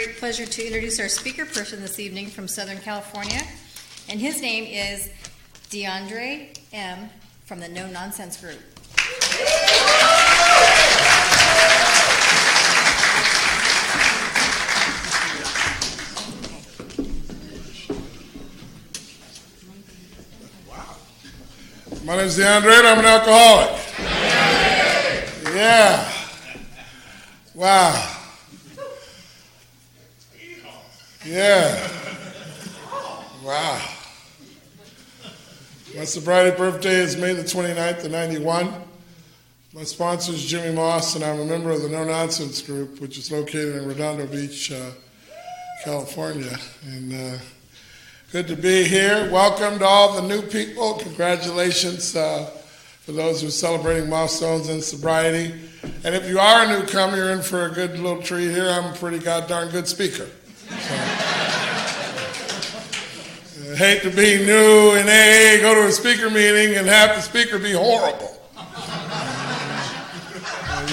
great pleasure to introduce our speaker person this evening from Southern California, and his name is DeAndre M from the No Nonsense Group. My name is DeAndre and I'm an alcoholic. Yeah. Wow. Yeah. Wow. My sobriety birthday is May the 29th of 91. My sponsor is Jimmy Moss, and I'm a member of the No Nonsense Group, which is located in Redondo Beach, California. And good to be here. Welcome to all the new people. Congratulations for those who are celebrating milestones in sobriety. And if you are a newcomer, you're in for a good little treat here. I'm a pretty goddamn good speaker. So, I hate to be new in AA, go to a speaker meeting, and have the speaker be horrible.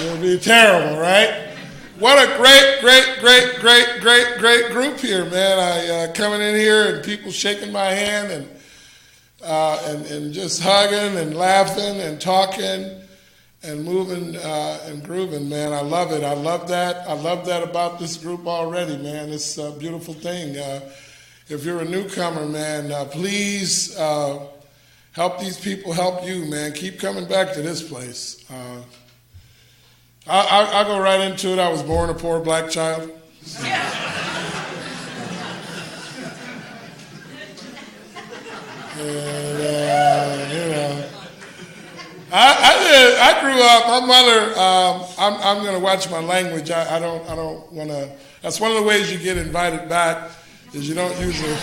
It would be terrible, right? What a great group here, man. I coming in here and people shaking my hand and just hugging and laughing and talking and moving and grooving, man. I love it. I love that. I love that about this group already, man. It's a beautiful thing. If you're a newcomer, man, please help these people help you, man. Keep coming back to this place. I'll go right into it. I was born a poor black child. And, I grew up. My mother. I'm going to watch my language. I don't want to. That's one of the ways you get invited back, is you don't usually.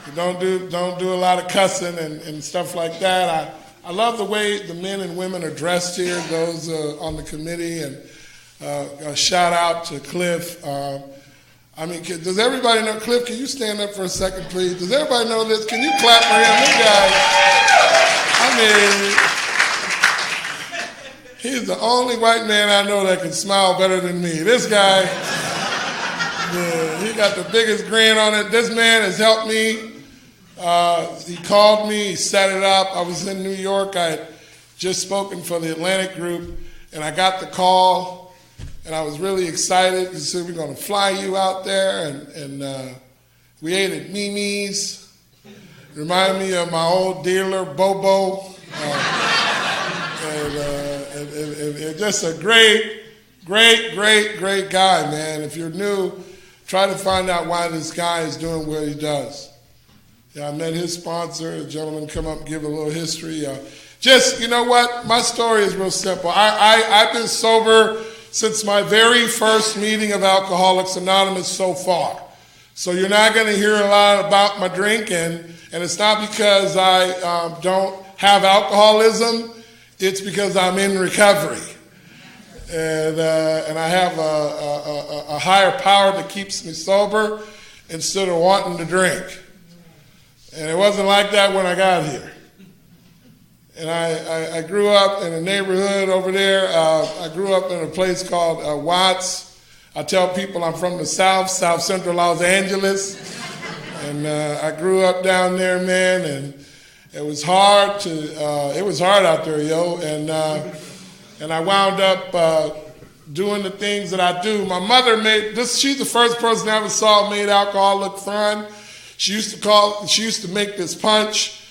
You don't do a lot of cussing and stuff like that. I love the way the men and women are dressed here, those on the committee, and a shout out to Cliff. Does everybody know Cliff? Can you stand up for a second, please? Does everybody know this? Can you clap for him? This guy, he's the only white man I know that can smile better than me. This guy, he got the biggest grin on it. This man has helped me. He called me, he set it up. I was in New York. I had just spoken for the Atlantic group, and I got the call, and I was really excited. He said, we're going to fly you out there, and we ate at Mimi's. Reminded me of my old dealer, Bobo. And just a great guy, man. If you're new, try to find out why this guy is doing what he does. I met his sponsor. A gentleman come up and give a little history. You know what? My story is real simple. I've been sober since my very first meeting of Alcoholics Anonymous so far. So you're not going to hear a lot about my drinking, and it's not because I don't have alcoholism. It's because I'm in recovery. And I have a higher power that keeps me sober instead of wanting to drink. And it wasn't like that when I got here. And I grew up in a neighborhood over there. I grew up in a place called Watts. I tell people I'm from the South Central Los Angeles. And I grew up down there, man, and it was hard out there, yo. And I wound up doing the things that I do. My mother she's the first person I ever saw made alcohol look fun. She used to make this punch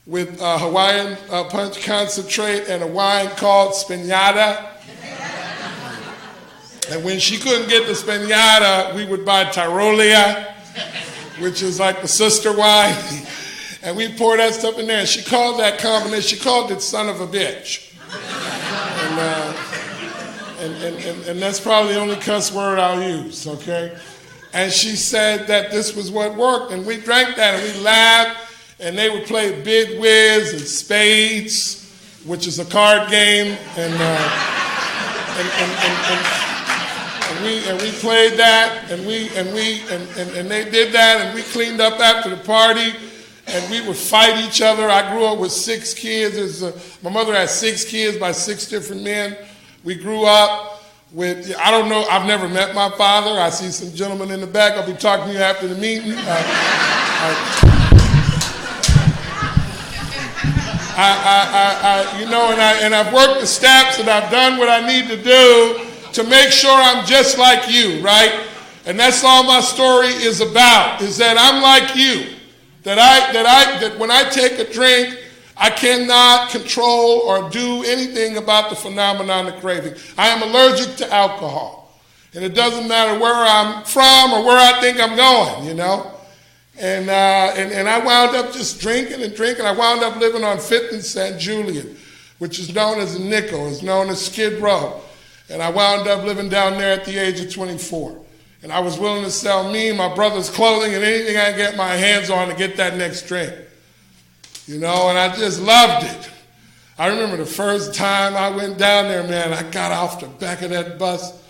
with Hawaiian punch concentrate and a wine called Spinata. And when she couldn't get the Spinata, we would buy Tyrolia, which is like the sister wine. And we pour that stuff in there. And she called that combination, she called it son of a bitch. And that's probably the only cuss word I'll use, okay? And she said that this was what worked. And we drank that and we laughed. And they would play Bid Whiz and Spades, which is a card game. And we played that. And they did that. And we cleaned up after the party. And we would fight each other. I grew up with 6 kids. My mother had 6 kids by 6 different men. We grew up. I don't know, I've never met my father. I see some gentlemen in the back. I'll be talking to you after the meeting. You know, and I've worked the steps and I've done what I need to do to make sure I'm just like you, right? And that's all my story is about, is that I'm like you. That when I take a drink, I cannot control or do anything about the phenomenon of craving. I am allergic to alcohol. And it doesn't matter where I'm from or where I think I'm going, you know. And I wound up just drinking and drinking. I wound up living on 5th and St. Julian, which is known as a nickel, is known as Skid Row. And I wound up living down there at the age of 24. And I was willing to sell me, my brother's clothing, and anything I could get my hands on to get that next drink. You know, and I just loved it. I remember the first time I went down there, man, I got off the back of that bus.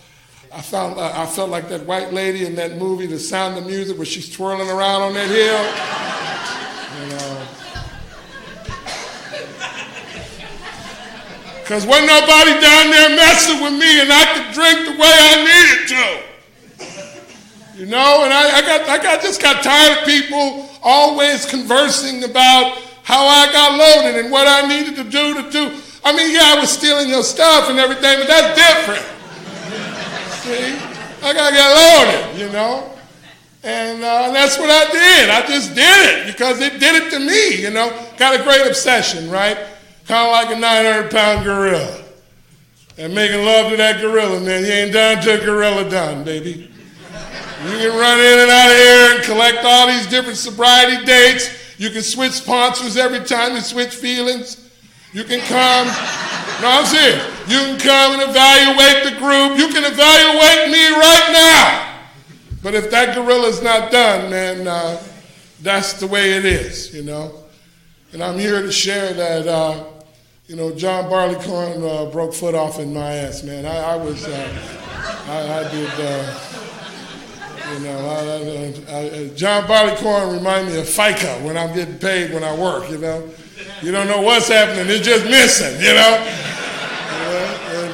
I felt like that white lady in that movie, The Sound of Music, where she's twirling around on that hill. You know. Because wasn't nobody down there messing with me, and I could drink the way I needed to. You know, and I just got tired of people always conversing about how I got loaded and what I needed to do. I mean, yeah, I was stealing your stuff and everything, but that's different. See? I got to get loaded, you know. And that's what I did. I just did it because it did it to me, you know. Got a great obsession, right? Kind of like a 900-pound gorilla. And making love to that gorilla, man. You ain't done till gorilla done, baby. You can run in and out of here and collect all these different sobriety dates. You can switch sponsors every time you switch feelings. You can come. No, I'm serious. You can come and evaluate the group. You can evaluate me right now. But if that gorilla's not done, man, that's the way it is, you know. And I'm here to share that, you know, John Barleycorn broke foot off in my ass, man. I did... You know, John Barleycorn remind me of FICA when I'm getting paid when I work, you know. You don't know what's happening, it's just missing, you know.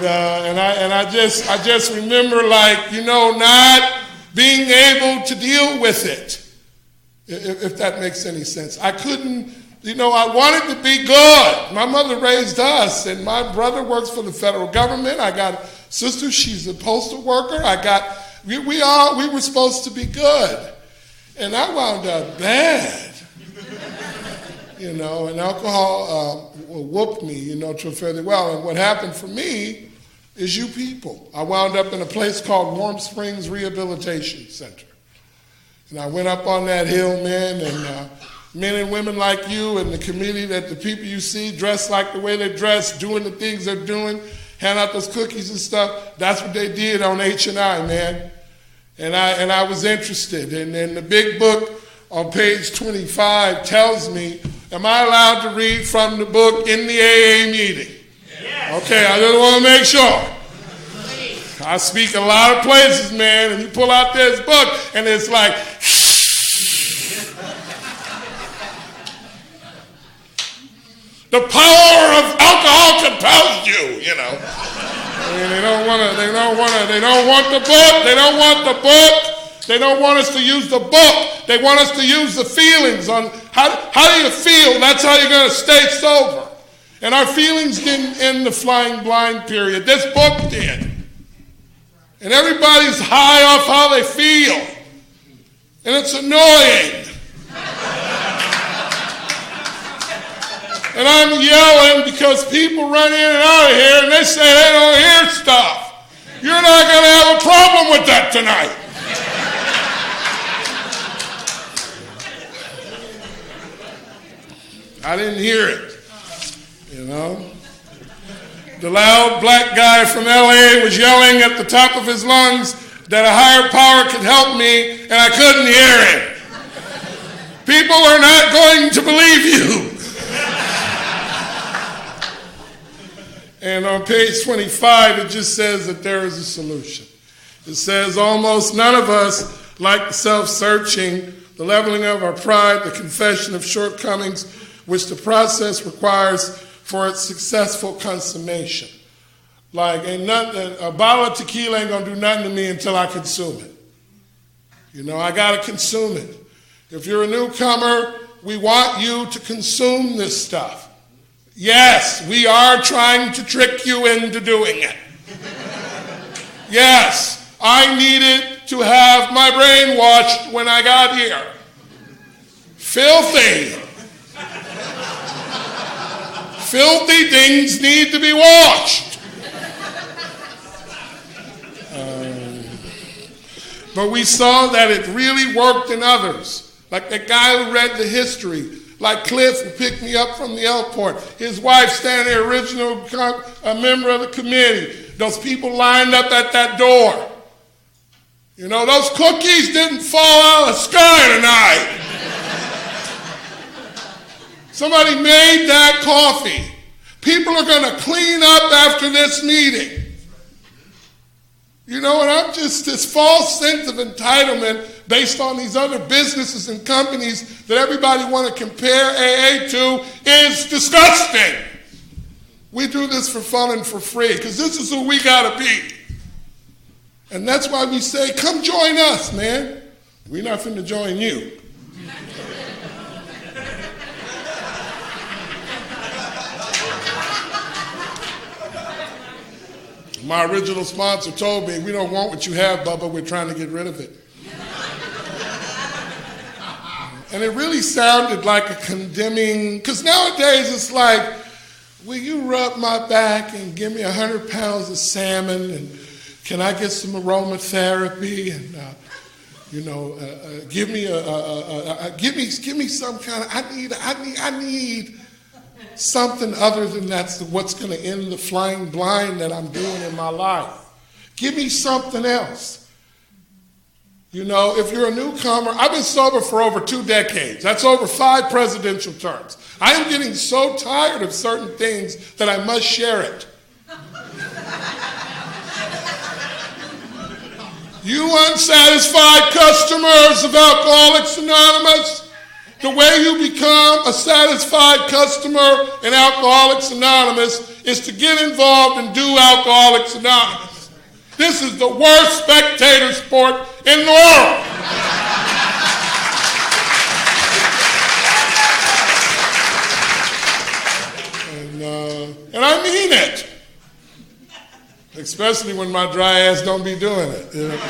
And I just remember, like, you know, not being able to deal with it, if that makes any sense. I couldn't, you know, I wanted to be good. My mother raised us, and my brother works for the federal government. I got a sister, she's a postal worker. We were supposed to be good. And I wound up bad. You know, and alcohol whooped me, you know, to fairly well. And what happened for me is you people. I wound up in a place called Warm Springs Rehabilitation Center. And I went up on that hill, man, and men and women like you and the community, that the people you see dressed like the way they dress, doing the things they're doing, hand out those cookies and stuff. That's what they did on H&I, man. And I was interested. And the big book on page 25 tells me, am I allowed to read from the book in the AA meeting? Yes. Okay, I just want to make sure. I speak a lot of places, man, and you pull out this book, and it's like, the power of alcohol compels you, you know. And they don't want the book. They don't want the book. They don't want us to use the book. They want us to use the feelings on how do you feel? That's how you're going to stay sober. And our feelings didn't end the flying blind period. This book did. And everybody's high off how they feel. And it's annoying. And I'm yelling because people run in and out of here and they say they don't hear stuff. You're not going to have a problem with that tonight. I didn't hear it, you know. The loud black guy from LA was yelling at the top of his lungs that a higher power could help me, and I couldn't hear him. People are not going to believe you. And on page 25, it just says that there is a solution. It says almost none of us like the self-searching, the leveling of our pride, the confession of shortcomings, which the process requires for its successful consummation. Like, ain't nothing, a bottle of tequila ain't gonna do nothing to me until I consume it. You know, I gotta consume it. If you're a newcomer, we want you to consume this stuff. Yes, we are trying to trick you into doing it. Yes, I needed to have my brain washed when I got here. Filthy. Filthy things need to be washed. But we saw that it really worked in others. Like that guy who read the history, like Cliff who picked me up from the airport. His wife standing there, original a member of the committee. Those people lined up at that door. You know, those cookies didn't fall out of the sky tonight. Somebody made that coffee. People are going to clean up after this meeting. You know, and I'm just this false sense of entitlement based on these other businesses and companies that everybody want to compare AA to is disgusting. We do this for fun and for free because this is who we got to be. And that's why we say, come join us, man. We're not finna join you. My original sponsor told me, we don't want what you have, Bubba, we're trying to get rid of it. And it really sounded like a condemning, because nowadays it's like, will you rub my back and give me 100 pounds of salmon, and can I get some aromatherapy, and give me some kind of, I need something other than that's what's going to end the flying blind that I'm doing in my life. Give me something else. You know, if you're a newcomer, I've been sober for over 2 decades. That's over 5 presidential terms. I am getting so tired of certain things that I must share it. You unsatisfied customers of Alcoholics Anonymous, the way you become a satisfied customer in Alcoholics Anonymous is to get involved and do Alcoholics Anonymous. This is the worst spectator sport in the world. And I mean it. Especially when my dry ass don't be doing it. You know?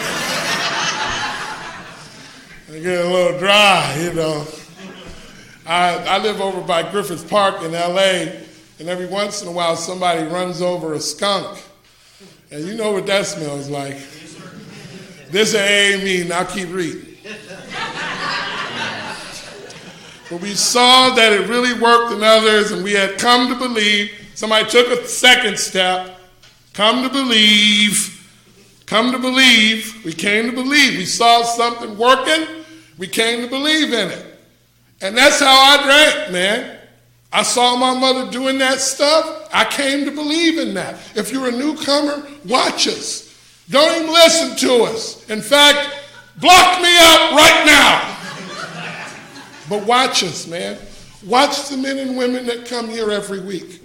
I get a little dry, you know. I live over by Griffith Park in L.A., and every once in a while somebody runs over a skunk. And you know what that smells like. This ain't me, I'll keep reading. But we saw that it really worked in others, and we had come to believe. Somebody took a second step. Come to believe. We came to believe. We saw something working. We came to believe in it. And that's how I drank, man. I saw my mother doing that stuff. I came to believe in that. If you're a newcomer, watch us. Don't even listen to us. In fact, block me out right now. But watch us, man. Watch the men and women that come here every week.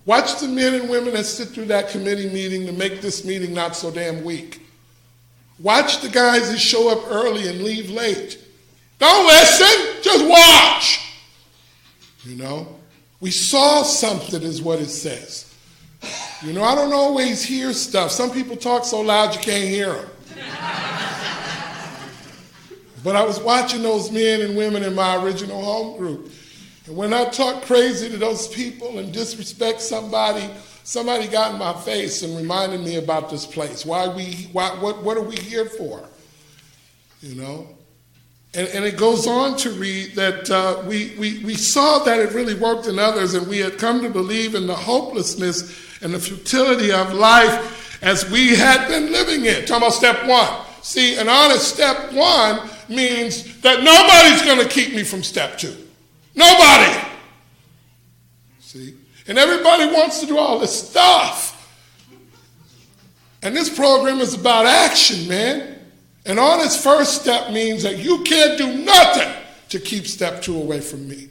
Watch the men and women that sit through that committee meeting to make this meeting not so damn weak. Watch the guys that show up early and leave late. Don't listen, just watch. You know, we saw something is what it says. You know, I don't always hear stuff. Some people talk so loud you can't hear them. But I was watching those men and women in my original home group. And when I talk crazy to those people and disrespect somebody got in my face and reminded me about this place. What are we here for? You know? And it goes on to read that we saw that it really worked in others, and we had come to believe in the hopelessness and the futility of life as we had been living it. Talking about step 1. See, an honest step 1 means that nobody's going to keep me from step 2. Nobody. See? And everybody wants to do all this stuff. And this program is about action, man. And on its first step means that you can't do nothing to keep step 2 away from me.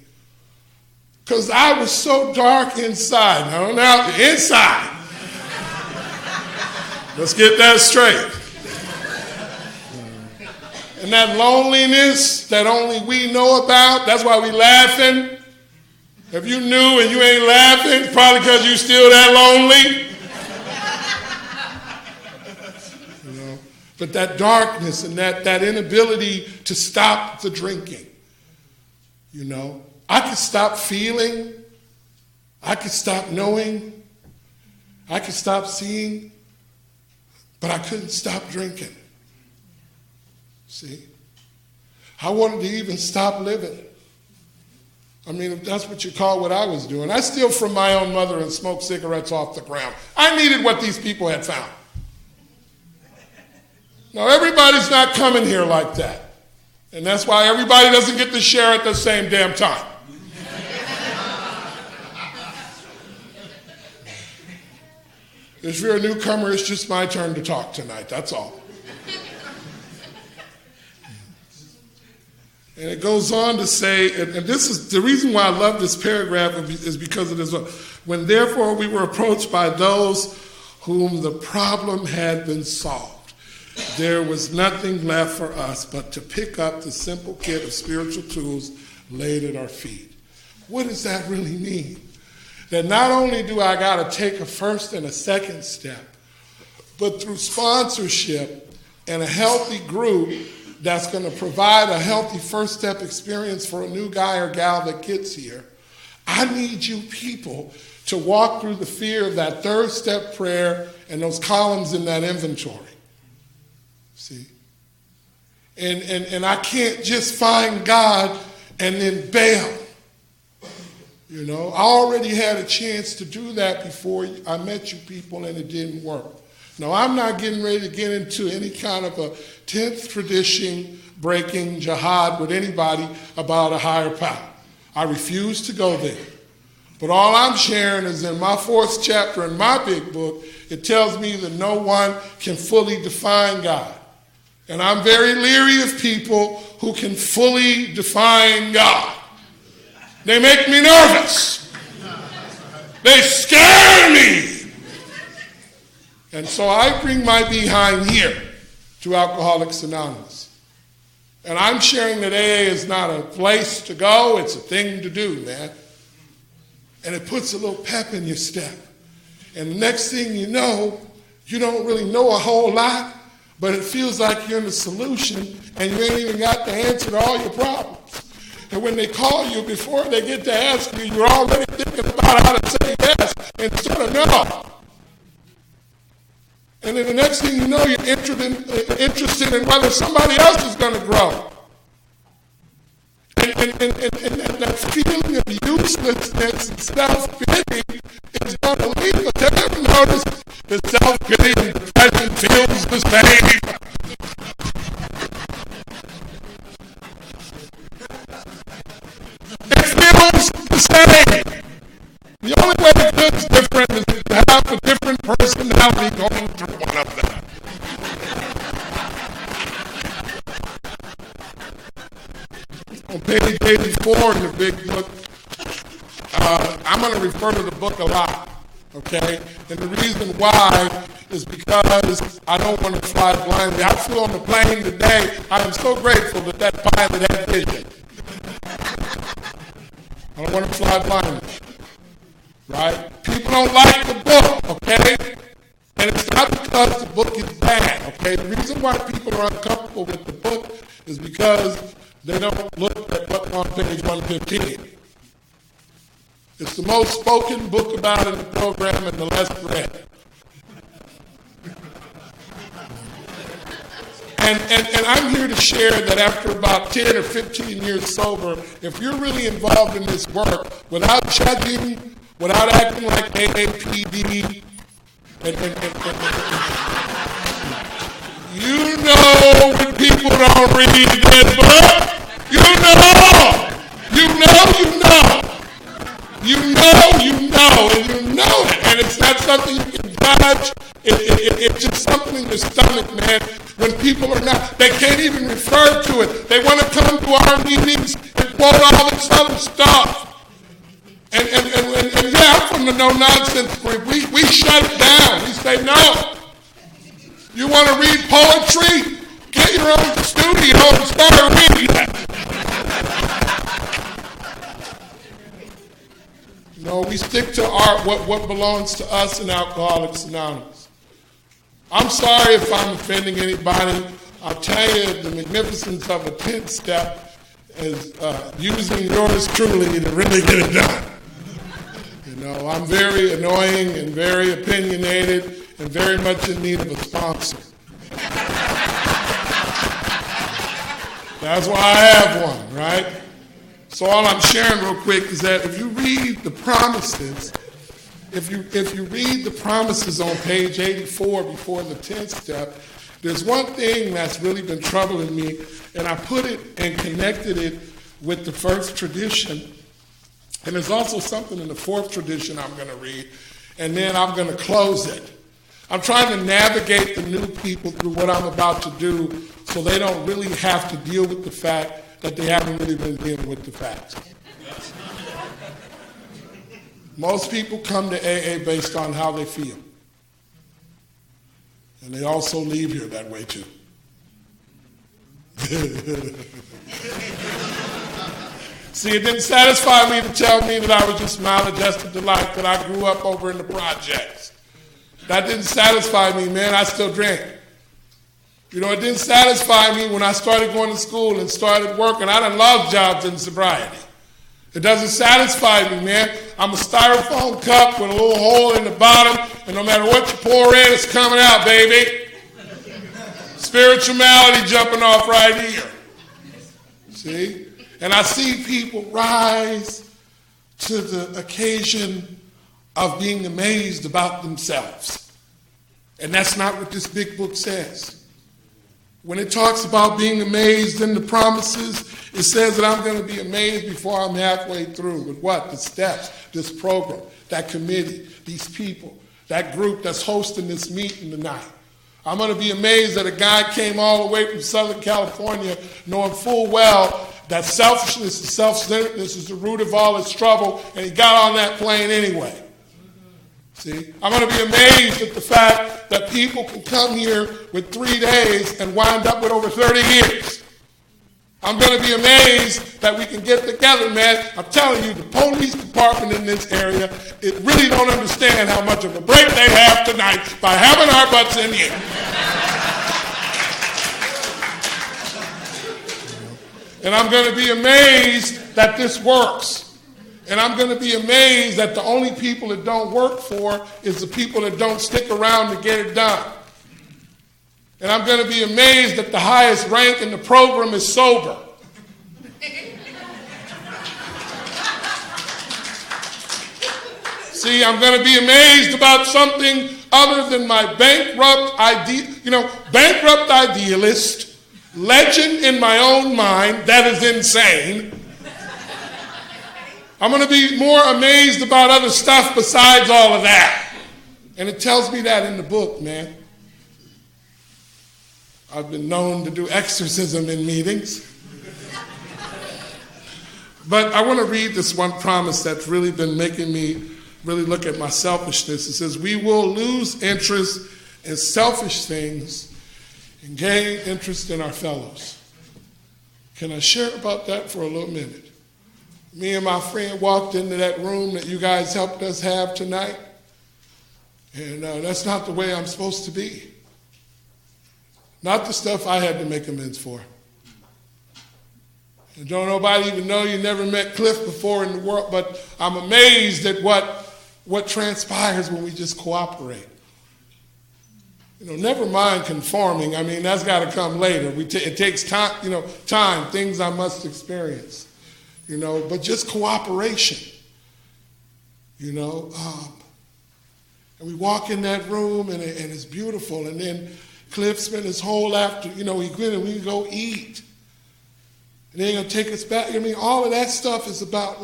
Because I was so dark inside. Now, inside. Let's get that straight. And that loneliness that only we know about, that's why we laughing. If you knew and you ain't laughing, it's probably because you still that lonely. But that darkness and that inability to stop the drinking. I could stop feeling. I could stop knowing. I could stop seeing. But I couldn't stop drinking. See? I wanted to even stop living. I mean, if that's what you call what I was doing. I steal from my own mother and smoke cigarettes off the ground. I needed what these people had found. Now, everybody's not coming here like that. And that's why everybody doesn't get to share at the same damn time. If you're a newcomer, it's just my turn to talk tonight, that's all. And it goes on to say, and this is the reason why I love this paragraph is because of this one. When therefore we were approached by those whom the problem had been solved, there was nothing left for us but to pick up the simple kit of spiritual tools laid at our feet. What does that really mean? That not only do I got to take a first and a second step, but through sponsorship and a healthy group that's going to provide a healthy first step experience for a new guy or gal that gets here, I need you people to walk through the fear of that third step prayer and those columns in that inventory. See? And I can't just find God and then bail. I already had a chance to do that before I met you people, and it didn't work. Now, I'm not getting ready to get into any kind of a 10th tradition breaking jihad with anybody about a higher power. I refuse to go there. But all I'm sharing is in my 4th chapter in my big book, it tells me that no one can fully define God. And I'm very leery of people who can fully define God. They make me nervous. They scare me. And so I bring my behind here to Alcoholics Anonymous. And I'm sharing that AA is not a place to go, it's a thing to do, man. And it puts a little pep in your step. And the next thing you know, you don't really know a whole lot, but it feels like you're in the solution and you ain't even got the answer to all your problems. And when they call you, before they get to ask you, you're already thinking about how to say yes instead of no. And then the next thing you know, you're interested in whether somebody else is going to grow. And that feeling of uselessness and self-pity is going to leave us. Have you ever noticed that self-pity and depression feels the same? It feels the same. The only way it feels different is to have a different personality going through one of them. On page 84 in the big book, I'm going to refer to the book a lot, okay? And the reason why is because I don't want to fly blindly. I flew on the plane today. I am so grateful that pilot had vision. I don't want to fly blindly. Right? People don't like the book, okay? And it's not because the book is bad, okay? The reason why people are uncomfortable with the book is because they don't look at what's on page 115. It's the most spoken book about in the program and the less read. And I'm here to share that after about 10 or 15 years sober, if you're really involved in this work, without judging, without acting like AAPD, you know when people don't read this book, you know, and it's not something you can judge, it's just something in the stomach, man, when people are not, they can't even refer to it, they want to come to our meetings and quote all this other stuff. And yeah, I'm from the no-nonsense group. We shut it down. We say no. You want to read poetry? Get your own studio and start reading that. No, we stick to what belongs to us in Alcoholics Anonymous. I'm sorry if I'm offending anybody. I'll tell you the magnificence of a 10th step is using yours truly to really get it done. You know, I'm very annoying and very opinionated and very much in need of a sponsor. That's why I have one, right? So all I'm sharing real quick is that if you read the promises, if you read the promises on page 84 before the 10th step, there's one thing that's really been troubling me, and I put it and connected it with the first tradition. And there's also something in the fourth tradition I'm going to read, and then I'm going to close it. I'm trying to navigate the new people through what I'm about to do so they don't really have to deal with the fact that they haven't really been dealing with the facts. Most people come to AA based on how they feel. And they also leave here that way too. See, it didn't satisfy me to tell me that I was just maladjusted to life, that I grew up over in the projects. That didn't satisfy me, man. I still drank. You know, it didn't satisfy me when I started going to school and started working. I done loved jobs in sobriety. It doesn't satisfy me, man. I'm a styrofoam cup with a little hole in the bottom, and no matter what you pour in, it's coming out, baby. Spirituality jumping off right here. See? And I see people rise to the occasion of being amazed about themselves. And that's not what this big book says. When it talks about being amazed in the promises, it says that I'm going to be amazed before I'm halfway through with what? The steps, this program, that committee, these people, that group that's hosting this meeting tonight. I'm going to be amazed that a guy came all the way from Southern California knowing full well that selfishness and self-centeredness is the root of all his trouble, and he got on that plane anyway. See, I'm going to be amazed at the fact that people can come here with 3 days and wind up with over 30 years. I'm going to be amazed that we can get together, man. I'm telling you, the police department in this area, it really don't understand how much of a break they have tonight by having our butts in here. And I'm going to be amazed that this works. And I'm going to be amazed that the only people it don't work for is the people that don't stick around to get it done. And I'm going to be amazed that the highest rank in the program is sober. See, I'm going to be amazed about something other than my bankrupt idealist, legend in my own mind, that is insane. I'm going to be more amazed about other stuff besides all of that. And it tells me that in the book, man. I've been known to do exorcism in meetings. But I want to read this one promise that's really been making me really look at my selfishness. It says, we will lose interest in selfish things and gain interest in our fellows. Can I share about that for a little minute? Me and my friend walked into that room that you guys helped us have tonight, and that's not the way I'm supposed to be. Not the stuff I had to make amends for. And don't nobody even know you never met Cliff before in the world, but I'm amazed at what transpires when we just cooperate. You know, never mind conforming. I mean, that's got to come later. It takes time, time, things I must experience. But just cooperation, and we walk in that room and it's beautiful. And then Cliff spent his whole after, we go eat. And they're going to take us back. I mean, all of that stuff is about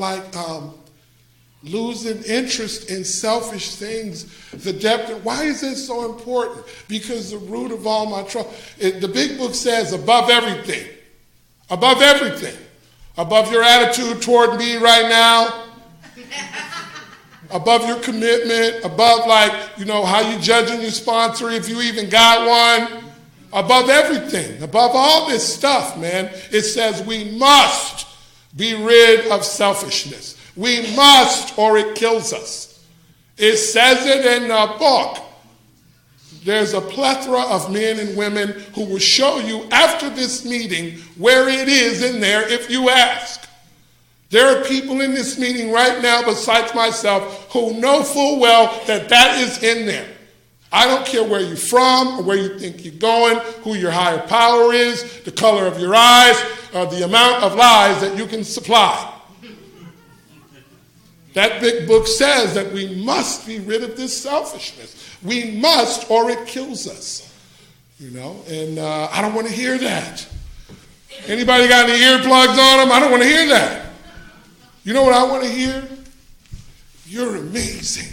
losing interest in selfish things, the depth. Why is this so important? Because the root of all my trouble, the big book says above everything, above your attitude toward me right now, above your commitment, above how you judging your sponsor, if you even got one, above everything, above all this stuff, man. It says we must be rid of selfishness. We must, or it kills us. It says it in the book. There's a plethora of men and women who will show you after this meeting where it is in there if you ask. There are people in this meeting right now besides myself who know full well that is in there. I don't care where you're from or where you think you're going, who your higher power is, the color of your eyes, or the amount of lies that you can supply. That big book says that we must be rid of this selfishness. We must, or it kills us. And I don't want to hear that. Anybody got any earplugs on them? I don't want to hear that. You know what I want to hear? You're amazing.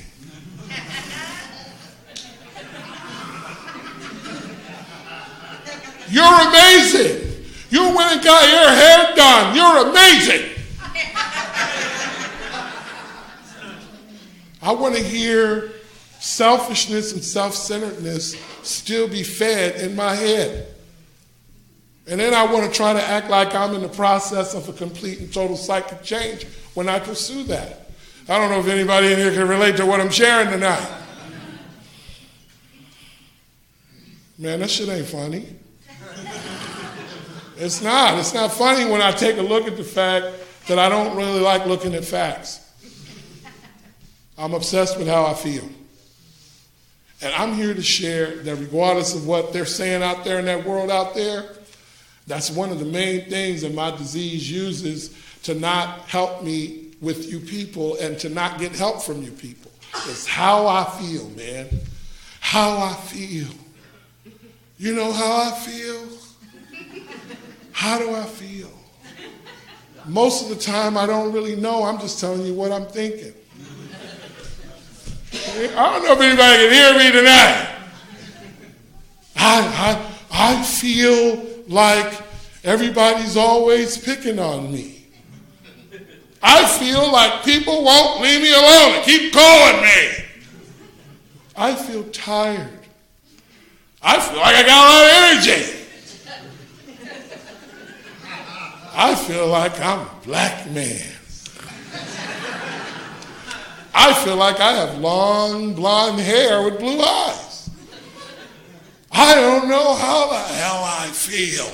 You're amazing. You went and got your hair done. You're amazing. I want to hear selfishness and self-centeredness still be fed in my head. And then I want to try to act like I'm in the process of a complete and total psychic change when I pursue that. I don't know if anybody in here can relate to what I'm sharing tonight. Man, that shit ain't funny. It's not. It's not funny when I take a look at the fact that I don't really like looking at facts. I'm obsessed with how I feel. And I'm here to share that regardless of what they're saying out there in that world out there, that's one of the main things that my disease uses to not help me with you people and to not get help from you people. It's how I feel, man. How I feel. You know how I feel? How do I feel? Most of the time I don't really know. I'm just telling you what I'm thinking. I don't know if anybody can hear me tonight. I feel like everybody's always picking on me. I feel like people won't leave me alone and keep calling me. I feel tired. I feel like I got a lot of energy. I feel like I'm a black man. I feel like I have long blonde hair with blue eyes. I don't know how the hell I feel.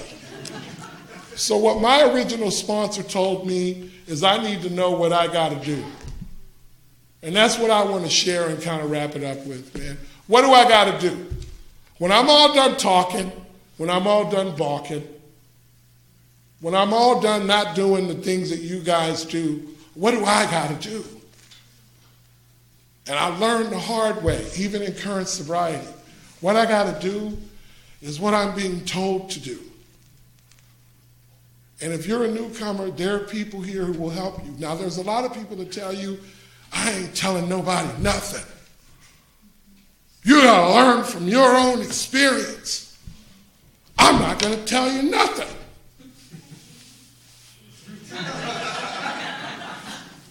So what my original sponsor told me is I need to know what I got to do. And that's what I want to share and kind of wrap it up with, man. What do I got to do? When I'm all done talking, when I'm all done balking, when I'm all done not doing the things that you guys do, what do I got to do? And I learned the hard way, even in current sobriety. What I got to do is what I'm being told to do. And if you're a newcomer, there are people here who will help you. Now, there's a lot of people that tell you, I ain't telling nobody nothing. You got to learn from your own experience. I'm not going to tell you nothing.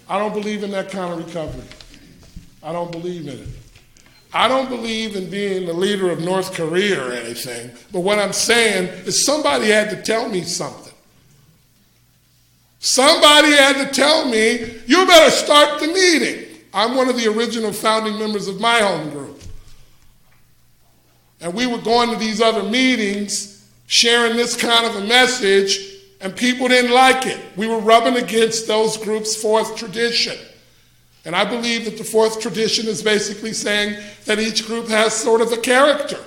I don't believe in that kind of recovery. I don't believe in it. I don't believe in being the leader of North Korea or anything, but what I'm saying is somebody had to tell me something. Somebody had to tell me, you better start the meeting. I'm one of the original founding members of my home group. And we were going to these other meetings, sharing this kind of a message, and people didn't like it. We were rubbing against those groups' fourth tradition. And I believe that the fourth tradition is basically saying that each group has sort of a character.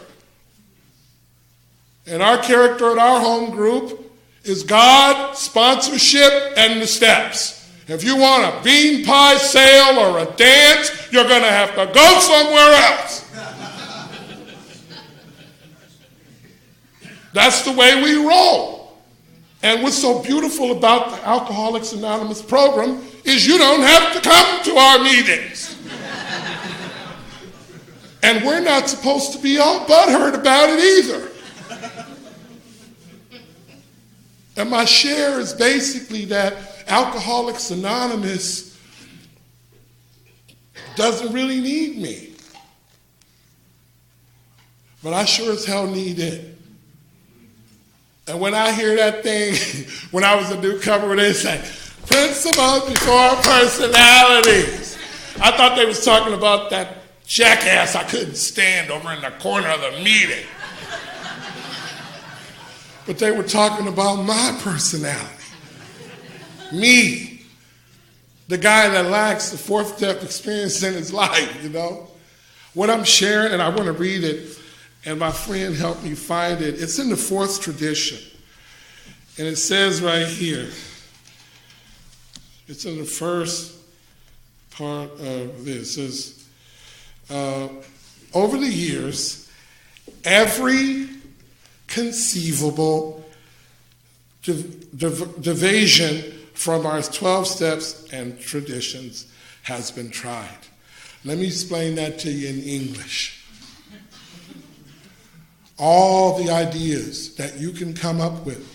And our character at our home group is God, sponsorship, and the steps. If you want a bean pie sale or a dance, you're going to have to go somewhere else. That's the way we roll. And what's so beautiful about the Alcoholics Anonymous program is you don't have to come to our meetings. And we're not supposed to be all butthurt about it either. And my share is basically that Alcoholics Anonymous doesn't really need me. But I sure as hell need it. And when I hear that thing, when I was a newcomer, where they say, principles before personalities. I thought they was talking about that jackass I couldn't stand over in the corner of the meeting. But they were talking about my personality. Me. The guy that lacks the fourth step experience in his life, you know. What I'm sharing, and I want to read it, and my friend helped me find it. It's in the fourth tradition. And it says right here, it's in the first part of this. It says, over the years, every conceivable deviation from our 12 steps and traditions has been tried. Let me explain that to you in English. All the ideas that you can come up with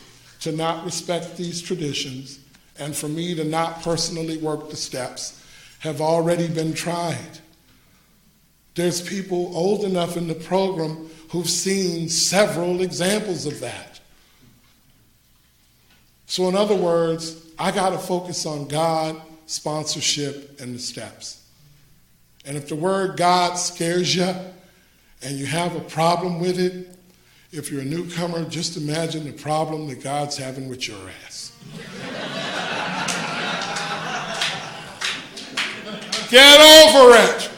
to not respect these traditions and for me to not personally work the steps have already been tried. There's people old enough in the program who've seen several examples of that. So in other words, I got to focus on God, sponsorship, and the steps. And if the word God scares you and you have a problem with it, if you're a newcomer, just imagine the problem that God's having with your ass. Get over it.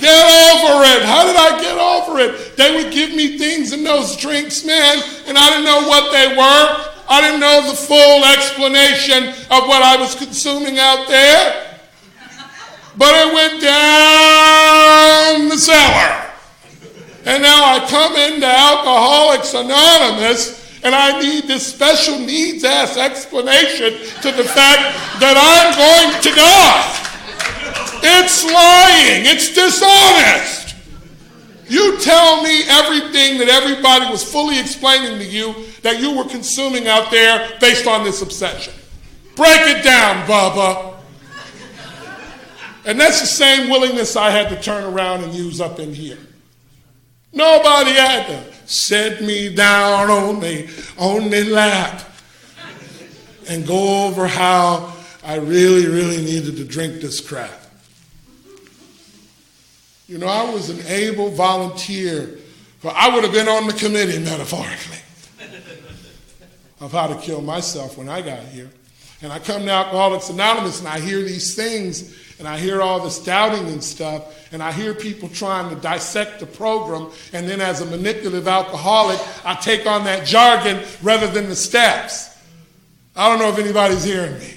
Get over it. How did I get over it? They would give me things in those drinks, man, and I didn't know what they were. I didn't know the full explanation of what I was consuming out there. But it went down the cellar. And now I come into Alcoholics Anonymous and I need this special needs ass explanation to the fact that I'm going to die. It's lying. It's dishonest. You tell me everything that everybody was fully explaining to you that you were consuming out there based on this obsession. Break it down, Bubba. And that's the same willingness I had to turn around and use up in here. Nobody had to set me down on the lap and go over how I really, really needed to drink this crap. You know, I was an able volunteer, but I would have been on the committee, metaphorically, of how to kill myself when I got here. And I come to Alcoholics Anonymous and I hear these things and I hear all this doubting and stuff and I hear people trying to dissect the program, and then as a manipulative alcoholic, I take on that jargon rather than the steps. I don't know if anybody's hearing me.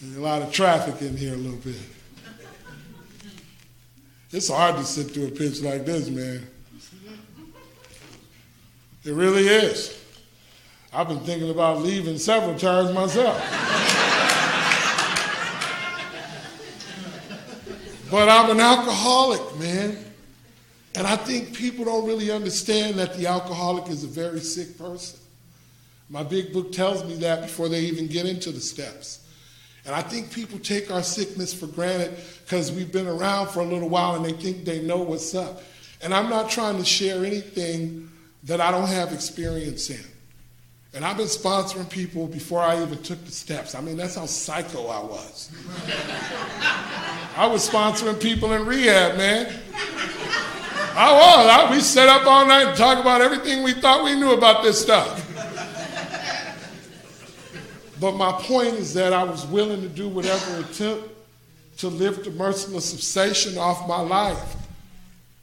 There's a lot of traffic in here a little bit. It's hard to sit through a pitch like this, man. It really is. I've been thinking about leaving several times myself. But I'm an alcoholic, man. And I think people don't really understand that the alcoholic is a very sick person. My big book tells me that before they even get into the steps. And I think people take our sickness for granted because we've been around for a little while and they think they know what's up. And I'm not trying to share anything that I don't have experience in. And I've been sponsoring people before I even took the steps. I mean, that's how psycho I was. I was sponsoring people in rehab, man. I was. We sat up all night and talked about everything we thought we knew about this stuff. But my point is that I was willing to do whatever it took to lift the merciless obsession off my life.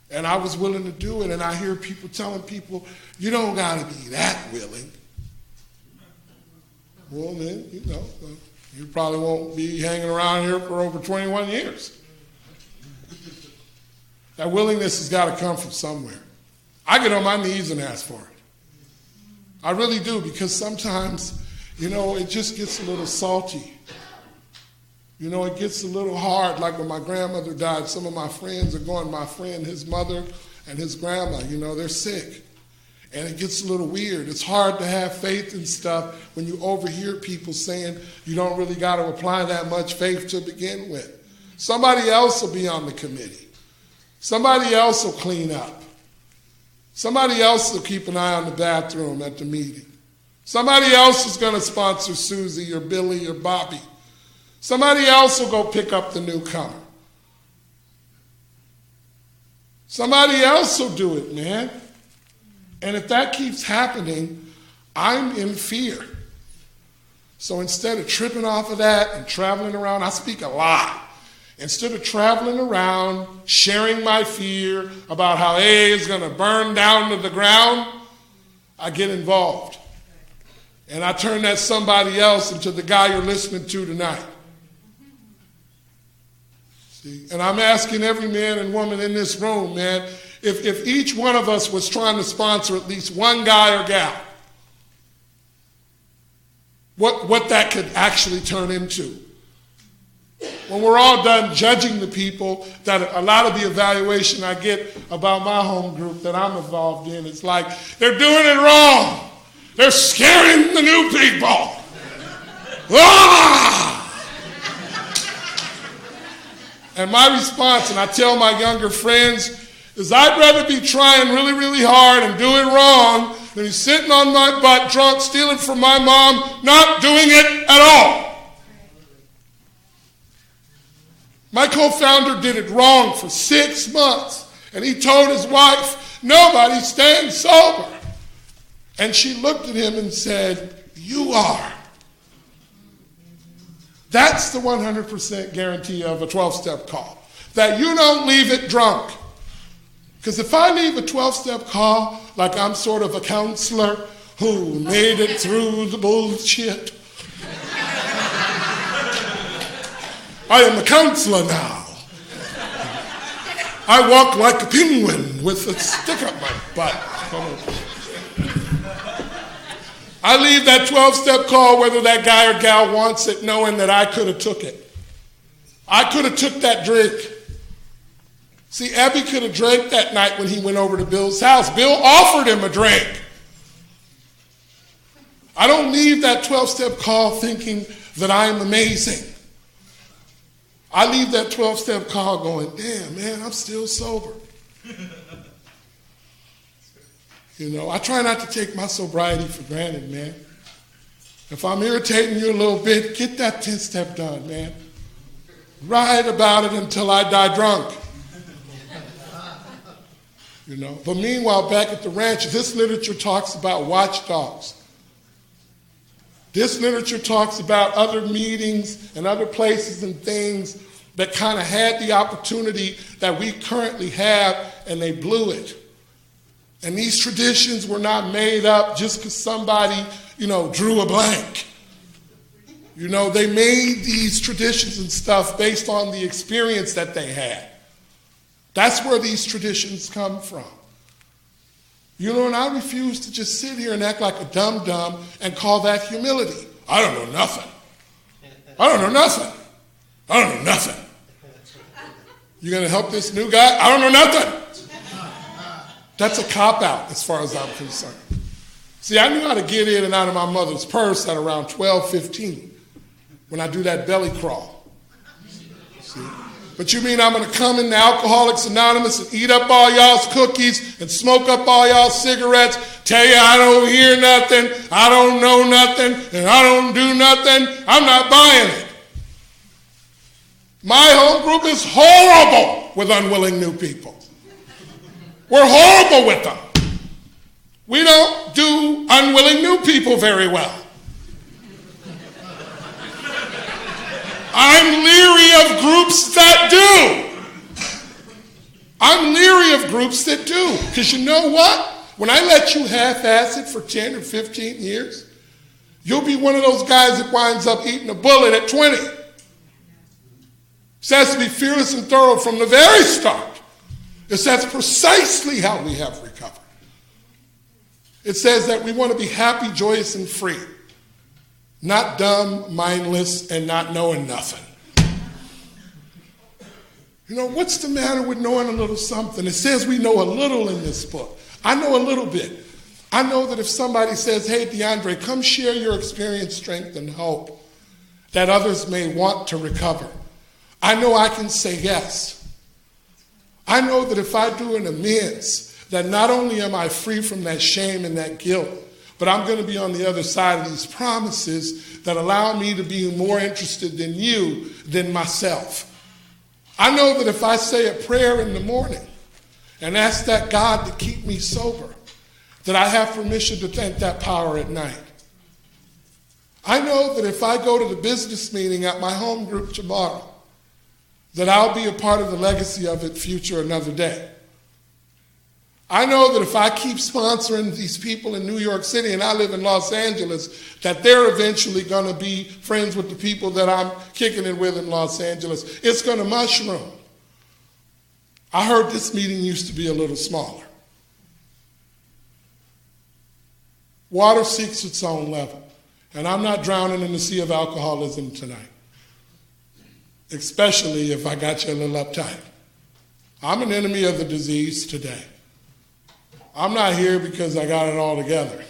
And I was willing to do it. And I hear people telling people, you don't got to be that willing. Well, then, you probably won't be hanging around here for over 21 years. That willingness has got to come from somewhere. I get on my knees and ask for it. I really do, because sometimes, it just gets a little salty. It gets a little hard. Like when my grandmother died, some of my friends are going, my friend, his mother, and his grandma, they're sick. And it gets a little weird. It's hard to have faith and stuff when you overhear people saying you don't really got to apply that much faith to begin with. Somebody else will be on the committee. Somebody else will clean up. Somebody else will keep an eye on the bathroom at the meeting. Somebody else is going to sponsor Susie or Billy or Bobby. Somebody else will go pick up the newcomer. Somebody else will do it, man. And if that keeps happening, I'm in fear. So instead of tripping off of that and traveling around, I speak a lot. Instead of traveling around, sharing my fear about how AA is going to burn down to the ground, I get involved. And I turn that somebody else into the guy you're listening to tonight. See? And I'm asking every man and woman in this room, man, if each one of us was trying to sponsor at least one guy or gal, what that could actually turn into. When we're all done judging the people, that a lot of the evaluation I get about my home group that I'm involved in, it's like, they're doing it wrong. They're scaring the new people. Ah! And my response, and I tell my younger friends, is I'd rather be trying really, really hard and do it wrong than be sitting on my butt drunk, stealing from my mom, not doing it at all. My co-founder did it wrong for 6 months, and he told his wife, nobody's staying sober. And she looked at him and said, you are. That's the 100% guarantee of a 12-step call, that you don't leave it drunk. Because if I leave a 12-step call like I'm sort of a counselor who made it through the bullshit, I am a counselor now. I walk like a penguin with a stick up my butt. I leave that 12-step call whether that guy or gal wants it, knowing that I could have took it. I could have took that drink. See, Abby could have drank that night when he went over to Bill's house. Bill offered him a drink. I don't leave that 12-step call thinking that I'm amazing. I leave that 12-step call going, damn, man, I'm still sober. You know, I try not to take my sobriety for granted, man. If I'm irritating you a little bit, get that 10-step done, man. Write about it until I die drunk. You know, but meanwhile, back at the ranch, this literature talks about watchdogs. This literature talks about other meetings and other places and things that kind of had the opportunity that we currently have, and they blew it. And these traditions were not made up just because somebody, drew a blank. They made these traditions and stuff based on the experience that they had. That's where these traditions come from. And I refuse to just sit here and act like a dum-dum and call that humility. I don't know nothing. I don't know nothing. I don't know nothing. You going to help this new guy? I don't know nothing. That's a cop-out as far as I'm concerned. See, I knew how to get in and out of my mother's purse at around 12, 15 when I do that belly crawl. See? But you mean I'm going to come into Alcoholics Anonymous and eat up all y'all's cookies and smoke up all y'all's cigarettes, tell you I don't hear nothing, I don't know nothing, and I don't do nothing? I'm not buying it. My home group is horrible with unwilling new people. We're horrible with them. We don't do unwilling new people very well. I'm leery of groups that do. I'm leery of groups that do. Because you know what? When I let you half-ass it for 10 or 15 years, you'll be one of those guys that winds up eating a bullet at 20. It says to be fearless and thorough from the very start. It says precisely how we have recovered. It says that we want to be happy, joyous, and free. Not dumb, mindless, and not knowing nothing. What's the matter with knowing a little something? It says we know a little in this book. I know a little bit. I know that if somebody says, hey, DeAndre, come share your experience, strength, and hope, that others may want to recover. I know I can say yes. I know that if I do an amends, that not only am I free from that shame and that guilt, but I'm going to be on the other side of these promises that allow me to be more interested in you than myself. I know that if I say a prayer in the morning and ask that God to keep me sober, that I have permission to thank that power at night. I know that if I go to the business meeting at my home group tomorrow, that I'll be a part of the legacy of it future another day. I know that if I keep sponsoring these people in New York City and I live in Los Angeles, that they're eventually going to be friends with the people that I'm kicking it with in Los Angeles. It's going to mushroom. I heard this meeting used to be a little smaller. Water seeks its own level. And I'm not drowning in the sea of alcoholism tonight, especially if I got you a little uptight. I'm an enemy of the disease today. I'm not here because I got it all together.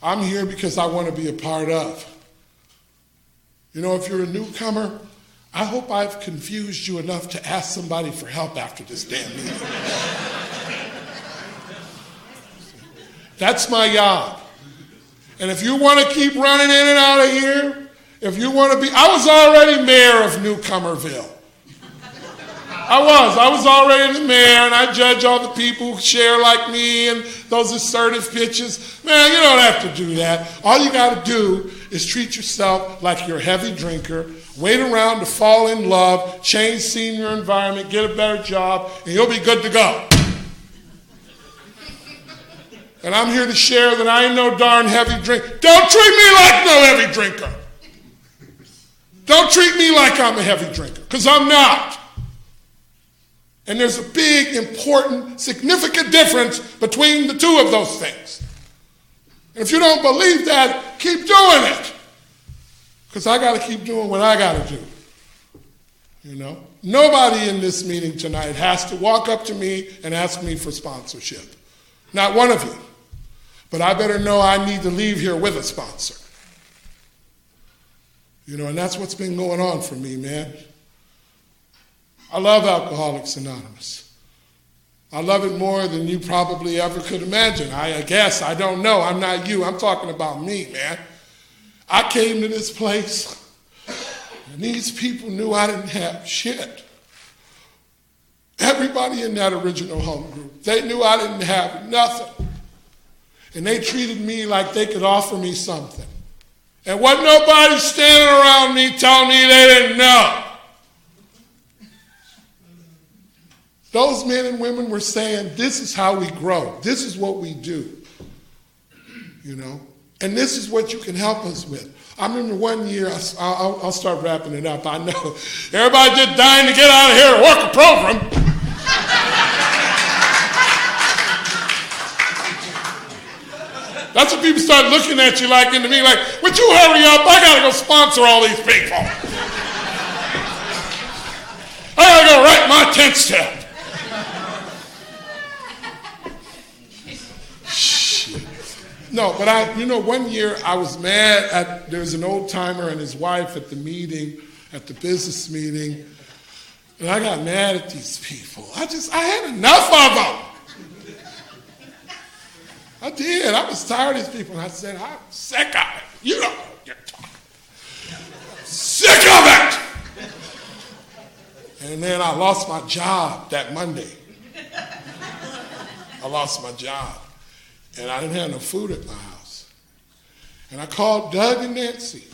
I'm here because I want to be a part of. You know, if you're a newcomer, I hope I've confused you enough to ask somebody for help after this damn meeting. That's my job. And if you want to keep running in and out of here, if you want to be, I was already mayor of Newcomerville. I was already the mayor, and I judge all the people who share like me and those assertive pitches. Man, you don't have to do that. All you got to do is treat yourself like you're a heavy drinker, wait around to fall in love, change senior environment, get a better job, and you'll be good to go. And I'm here to share that I ain't no darn heavy drinker. Don't treat me like no heavy drinker. Don't treat me like I'm a heavy drinker, because I'm not. And there's a big, important, significant difference between the two of those things. And if you don't believe that, keep doing it. Because I got to keep doing what I got to do. You know? Nobody in this meeting tonight has to walk up to me and ask me for sponsorship. Not one of you. But I better know I need to leave here with a sponsor. You know, and that's what's been going on for me, man. I love Alcoholics Anonymous. I love it more than you probably ever could imagine. I guess, I don't know. I'm not you. I'm talking about me, man. I came to this place, and these people knew I didn't have shit. Everybody in that original home group, they knew I didn't have nothing. And they treated me like they could offer me something. And wasn't nobody standing around me telling me they didn't know. Those men and women were saying, this is how we grow. This is what we do. You know? And this is what you can help us with. I remember one year, I'll start wrapping it up. I know. Everybody just dying to get out of here and work a program. That's when people start looking at you like, into me like, would you hurry up? I got to go sponsor all these people. I got to go write my 10th step. No, but one year I was mad there was an old timer and his wife at the meeting, at the business meeting, and I got mad at these people. I had enough of them. I did. I was tired of these people, and I said, I'm sick of it. You don't know what you're talking about. Sick of it! And then I lost my job that Monday. I lost my job. And I didn't have no food at my house. And I called Doug and Nancy,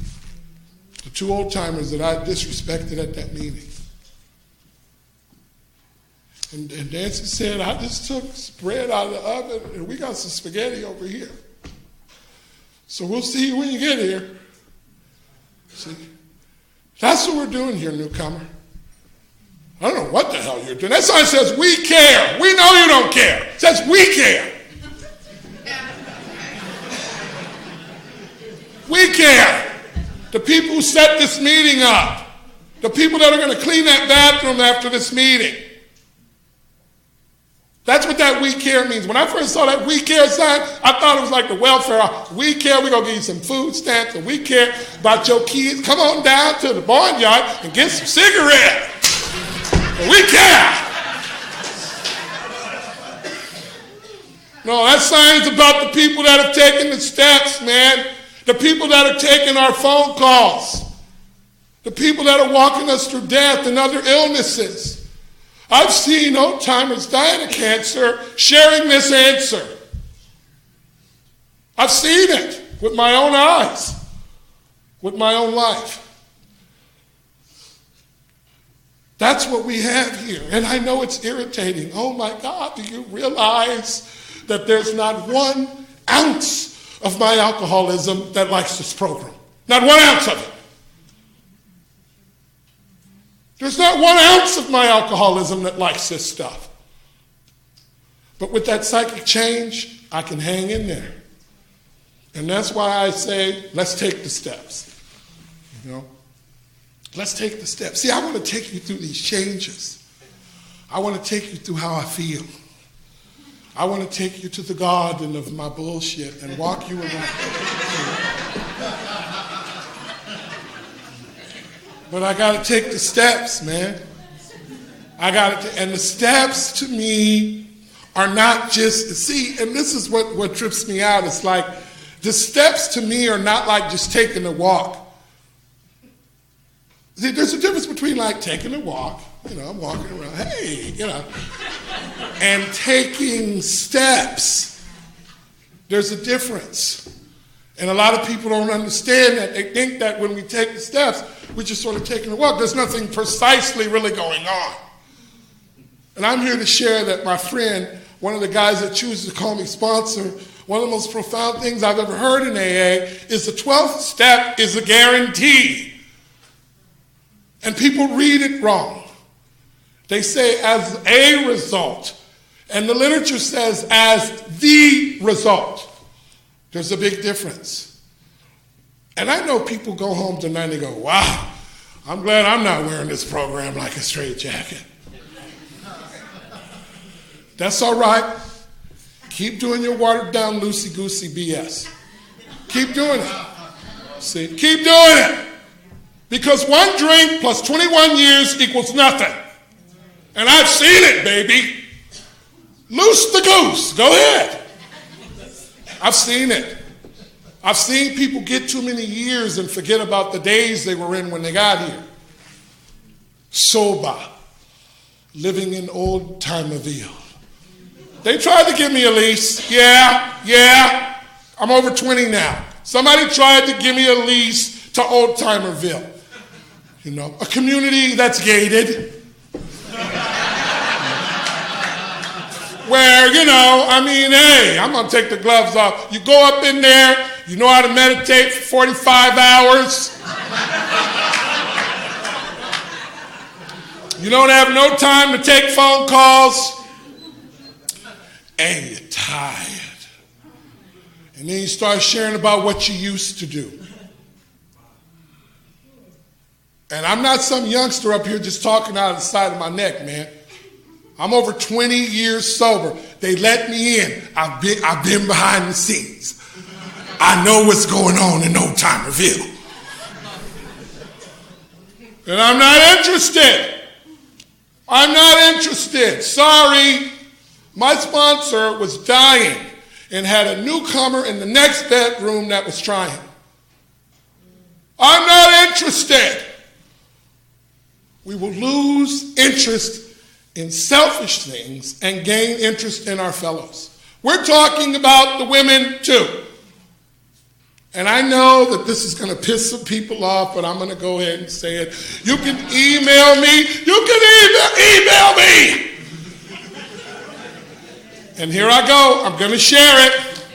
the two old-timers that I disrespected at that meeting. And Nancy said, I just took bread out of the oven, and we got some spaghetti over here. So we'll see you when you get here. See? That's what we're doing here, newcomer. I don't know what the hell you're doing. That sign says, we care. We know you don't care. It says, we care. We care. The people who set this meeting up. The people that are going to clean that bathroom after this meeting. That's what that we care means. When I first saw that we care sign, I thought it was like the welfare. We care, we're going to give you some food stamps, and we care about your kids. Come on down to the barnyard and get some cigarettes. We care. No, that sign's about the people that have taken the steps, man. The people that are taking our phone calls. The people that are walking us through death and other illnesses. I've seen old-timers dying of cancer sharing this answer. I've seen it with my own eyes, with my own life. That's what we have here. And I know it's irritating. Oh my God, do you realize that there's not 1 ounce of my alcoholism that likes this program? Not 1 ounce of it. There's not 1 ounce of my alcoholism that likes this stuff. But with that psychic change, I can hang in there. And that's why I say, let's take the steps. Let's take the steps. See, I want to take you through these changes. I want to take you through how I feel. I want to take you to the garden of my bullshit and walk you around. But I got to take the steps, man. And the steps to me are not just, see, and this is what trips me out. It's like, the steps to me are not like just taking a walk. See, there's a difference between like taking a walk, I'm walking around, hey, and taking steps. There's a difference. And a lot of people don't understand that. They think that when we take the steps, we're just sort of taking a walk. There's nothing precisely really going on. And I'm here to share that my friend, one of the guys that chooses to call me sponsor, one of the most profound things I've ever heard in AA is the 12th step is a guarantee. And people read it wrong. They say as a result. And the literature says as the result. There's a big difference. And I know people go home tonight and they go, wow, I'm glad I'm not wearing this program like a straitjacket. That's all right. Keep doing your watered down loosey-goosey BS. Keep doing it. See, keep doing it. Because 1 drink plus 21 years equals nothing. And I've seen it, baby. Loose the goose. Go ahead. I've seen it. I've seen people get too many years and forget about the days they were in when they got here. Sober. Living in old-timerville. They tried to give me a lease. Yeah. I'm over 20 now. Somebody tried to give me a lease to old-timerville. A community that's gated. Where, hey, I'm going to take the gloves off. You go up in there, you know how to meditate for 45 hours. You don't have no time to take phone calls. And you're tired. And then you start sharing about what you used to do. And I'm not some youngster up here just talking out of the side of my neck, man. I'm over 20 years sober. They let me in. I've been behind the scenes. I know what's going on in old-timerville. And I'm not interested. I'm not interested. Sorry. My sponsor was dying and had a newcomer in the next bedroom that was trying. I'm not interested. We will lose interest in selfish things and gain interest in our fellows. We're talking about the women too. And I know that this is going to piss some people off, but I'm going to go ahead and say it. You can email me. You can email me. And here I go. I'm going to share it.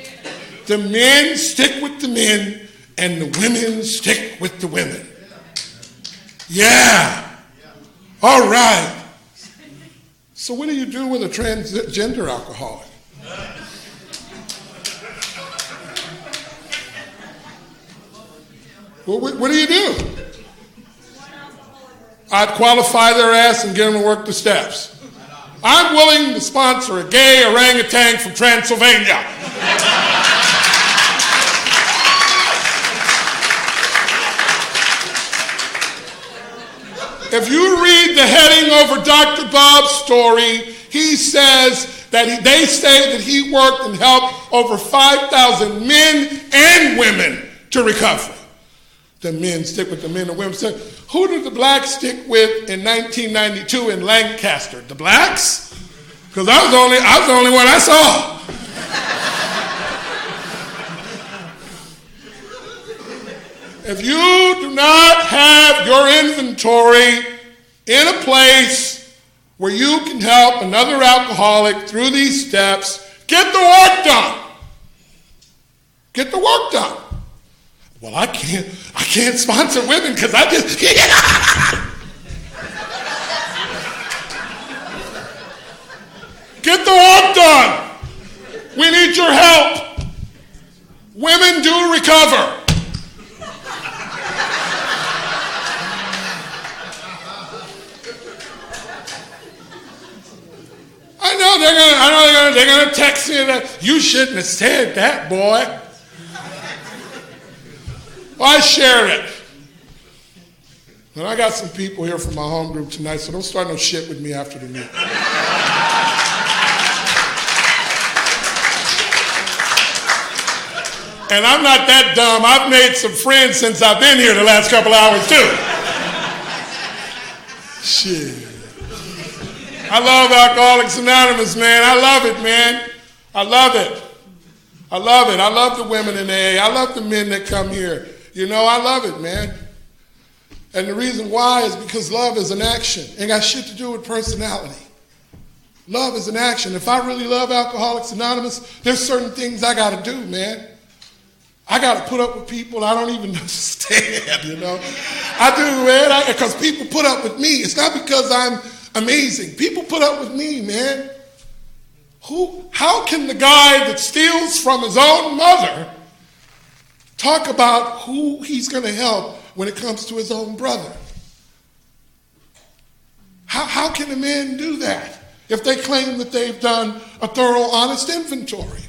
The men stick with the men, and the women stick with the women. Yeah. All right. So what do you do with a transgender alcoholic? What do you do? I'd qualify their ass and get them to work the steps. I'm willing to sponsor a gay orangutan from Transylvania. If you read the heading over Dr. Bob's story, he says that they say that he worked and helped over 5,000 men and women to recovery. The men stick with the men and women. So who did the blacks stick with in 1992 in Lancaster? The blacks? Because I was the only one I saw. If you do not have your inventory in a place where you can help another alcoholic through these steps, get the work done. Get the work done. Well, I can't sponsor women because I just get the work done. We need your help. Women do recover. I know they're gonna text me that you shouldn't have said that, boy. Well, I shared it. And I got some people here from my home group tonight, so don't start no shit with me after the meeting. And I'm not that dumb. I've made some friends since I've been here the last couple hours, too. Shit. I love Alcoholics Anonymous, man. I love it, man. I love it. I love it. I love the women in AA. I love the men that come here. You know, I love it, man. And the reason why is because love is an action. Ain't got shit to do with personality. Love is an action. If I really love Alcoholics Anonymous, there's certain things I got to do, man. I got to put up with people I don't even understand, you know. I do, man, because people put up with me. It's not because I'm amazing. People put up with me, man. How can the guy that steals from his own mother talk about who he's going to help when it comes to his own brother? How can a man do that if they claim that they've done a thorough, honest inventory?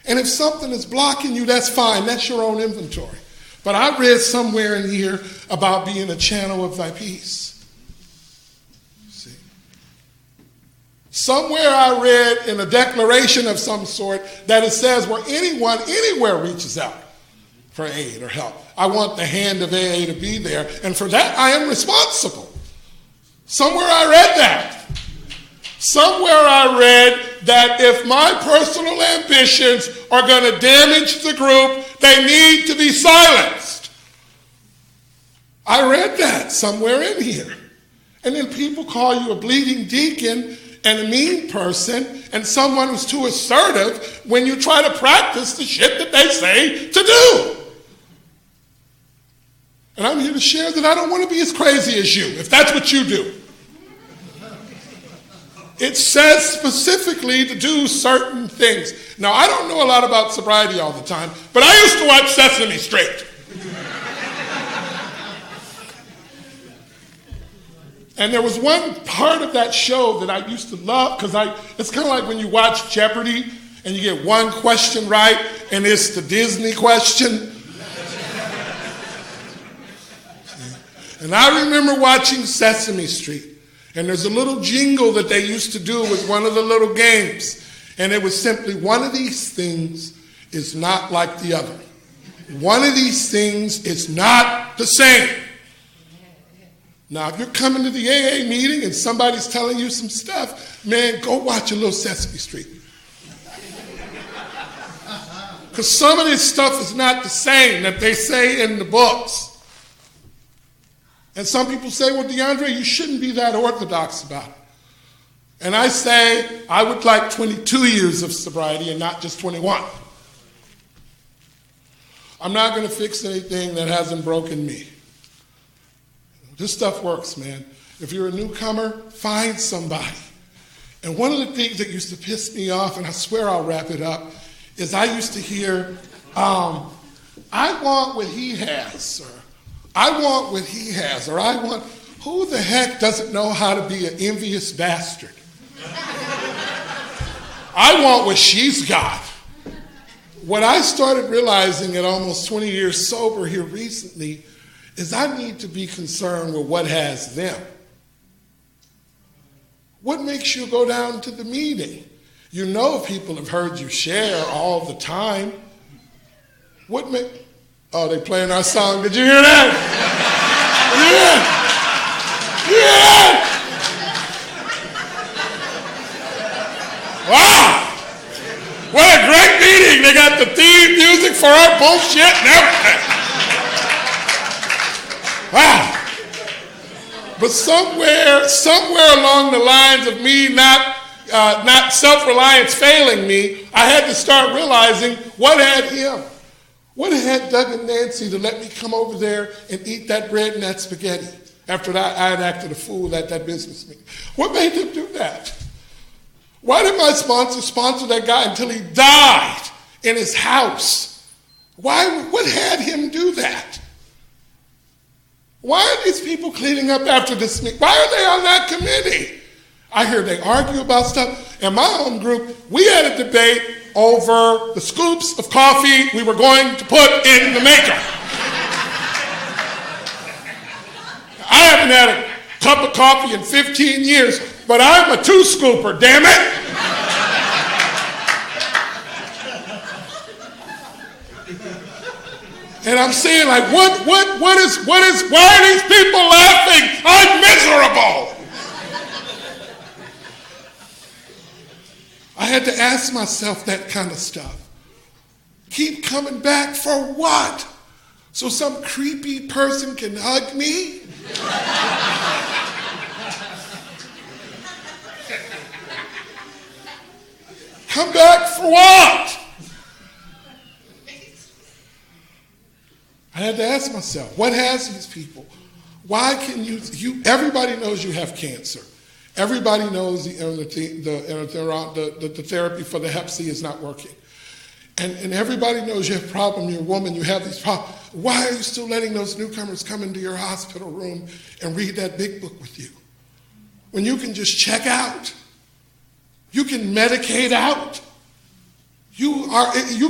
And if something is blocking you, that's fine. That's your own inventory. But I read somewhere in here about being a channel of thy peace. See? Somewhere I read in a declaration of some sort that it says where anyone, anywhere reaches out for aid or help, I want the hand of AA to be there. And for that, I am responsible. Somewhere I read that. Somewhere I read that if my personal ambitions are going to damage the group, they need to be silenced. I read that somewhere in here. And then people call you a bleeding deacon and a mean person and someone who's too assertive when you try to practice the shit that they say to do. And I'm here to share that I don't want to be as crazy as you, if that's what you do. It says specifically to do certain things. Now, I don't know a lot about sobriety all the time, but I used to watch Sesame Street. And there was one part of that show that I used to love, because it's kind of like when you watch Jeopardy and you get one question right, and it's the Disney question. And I remember watching Sesame Street. And there's a little jingle that they used to do with one of the little games. And it was simply, one of these things is not like the other. One of these things is not the same. Now, if you're coming to the AA meeting and somebody's telling you some stuff, man, go watch a little Sesame Street. Because some of this stuff is not the same that they say in the books. And some people say, well, DeAndre, you shouldn't be that orthodox about it. And I say, I would like 22 years of sobriety and not just 21. I'm not going to fix anything that hasn't broken me. This stuff works, man. If you're a newcomer, find somebody. And one of the things that used to piss me off, and I swear I'll wrap it up, is I used to hear, I want what he has, or I want what he has, or I want, who the heck doesn't know how to be an envious bastard? I want what she's got. What I started realizing at almost 20 years sober here recently is I need to be concerned with what has them. What makes you go down to the meeting? You know people have heard you share all the time. What make... Oh, they playing our song. Did you hear that? Did you hear that? Yeah! Wow! What a great meeting! They got the theme music for our bullshit and everything. Wow! But somewhere along the lines of me not self-reliance failing me, I had to start realizing what had him. What had Doug and Nancy to let me come over there and eat that bread and that spaghetti after I had acted a fool at that business meeting? What made them do that? Why did my sponsor that guy until he died in his house? What had him do that? Why are these people cleaning up after this meeting? Why are they on that committee? I hear they argue about stuff. In my own group, we had a debate over the scoops of coffee we were going to put in the maker. I haven't had a cup of coffee in 15 years, but I'm a 2-scooper, damn it! And I'm saying, like, why are these people laughing? I'm miserable! I had to ask myself that kind of stuff. Keep coming back for what? So some creepy person can hug me? Come back for what? I had to ask myself, what has these people? Why can you everybody knows you have cancer. Everybody knows the therapy for the Hep C is not working. And everybody knows you have a problem, you're a woman, you have these problems. Why are you still letting those newcomers come into your hospital room and read that big book with you? When you can just check out. You can medicate out. You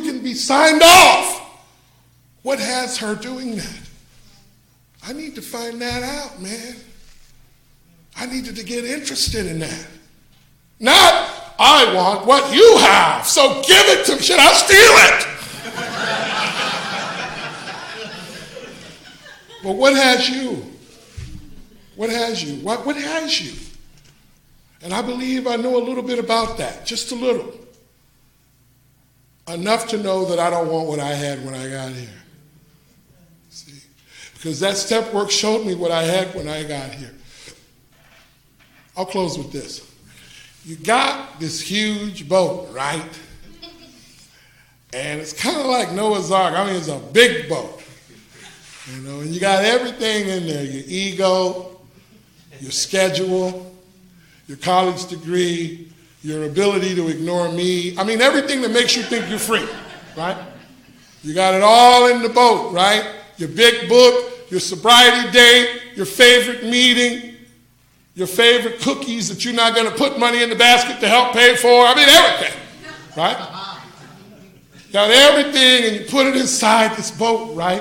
can be signed off. What has her doing that? I need to find that out, man. I needed to get interested in that. Not, I want what you have, so give it to me. Should I steal it? But what has you? What has you? What has you? And I believe I know a little bit about that, just a little. Enough to know that I don't want what I had when I got here. See? Because that step work showed me what I had when I got here. I'll close with this. You got this huge boat, right? And it's kind of like Noah's Ark. I mean, it's a big boat. You know, and you got everything in there. Your ego, your schedule, your college degree, your ability to ignore me. I mean, everything that makes you think you're free, right? You got it all in the boat, right? Your big book, your sobriety date, your favorite meeting, your favorite cookies that you're not going to put money in the basket to help pay for. I mean, everything, right? Got everything and you put it inside this boat, right?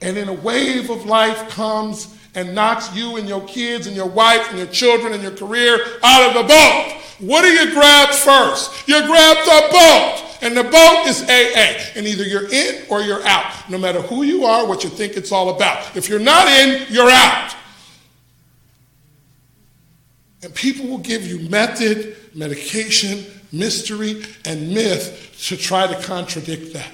And then a wave of life comes and knocks you and your kids and your wife and your children and your career out of the boat. What do you grab first? You grab the boat. And the boat is AA. And either you're in or you're out. No matter who you are, what you think it's all about. If you're not in, you're out. And people will give you method, medication, mystery, and myth to try to contradict that.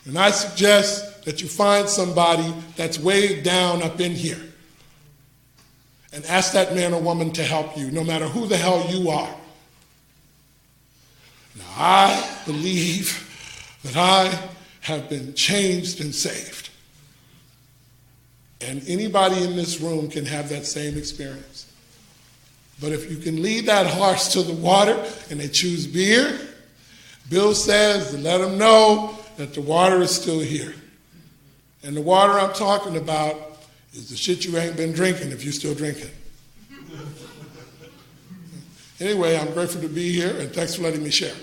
And I suggest that you find somebody that's way down up in here. And ask that man or woman to help you, no matter who the hell you are. Now, I believe that I have been changed and saved. And anybody in this room can have that same experience. But if you can lead that horse to the water and they choose beer, Bill says to let them know that the water is still here. And the water I'm talking about is the shit you ain't been drinking if you're still drinking. Anyway, I'm grateful to be here, and thanks for letting me share.